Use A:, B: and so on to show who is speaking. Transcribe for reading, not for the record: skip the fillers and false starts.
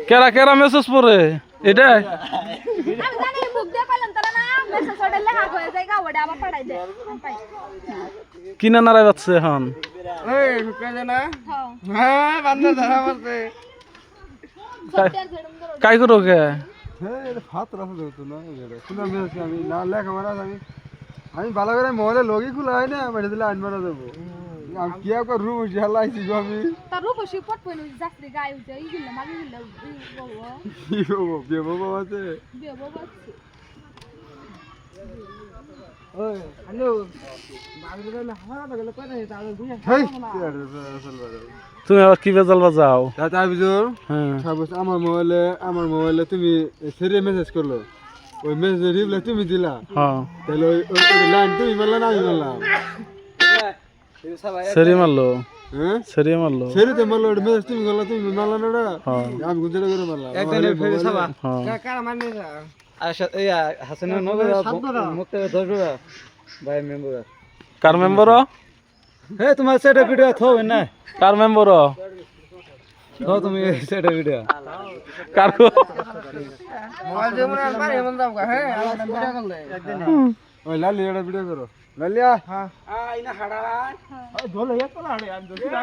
A: কেরা কেরা মেসেজ পড়ে এটা কিনা নারায় যাচ্ছে এখন কাই করো কে
B: আমি ভালো করে মোবাইলে লগই খোলা হয় না বাইরে দিলে আইন মারা যাবো আমি কি একবার রুম জ্বালাইছি গো আমি
C: তার রূপসী পট পইলো যাত্রী গায়ে উঠে এই গিল্লা মাগি গিল্লা
B: কি বাবু বিয়ে বাবু আছে
C: বিয়ে বাবা আছে
B: ওই হ্যালো বাগদা না হাওয়া গেল কই নাই তাহলে বুঝা হেই
A: তুমি আবার কি বেজাল বাজাও
B: দাদা বিজোর
A: হ্যাঁ
B: সবস আমার মোবাইলে তুমি সেরে মেসেজ করলো ওই মেসেজ রিপ্লাই তুমি দিলা
A: হ্যাঁ
B: তাহলে ওই লাইন তুমি মারলা না আমি মারলাম
A: সেরি মারলো
B: হ্যাঁ
A: সেরি মারলো
B: সেরে তো মারলো মেসেজ তুমি করলা তুমি মারলা না ওটা
A: হ্যাঁ
B: আমি গুজরে করে মারলাম
D: একদিনে ফেরে সাবা
A: হ্যাঁ
B: কারা মারনি
D: আশা এই হাসানের নবে মুক্ত 10 টাকা ভাই মেম্বার
A: কার মেম্বার
D: হে তোমার সেটা ভিডিও থো না
A: কার মেম্বার
D: থো তুমি সেটা ভিডিও
A: কার কো
B: মোবাইল দিয়ে মনে আলবার এমন দাও হ্যাঁ আমার ভিডিও করলে একদিন ওই লালি এটা ভিডিও করো লালিয়া হ্যাঁ আইনা হাড়া ধোলে এক পলা হাড়ে আমি ধরি না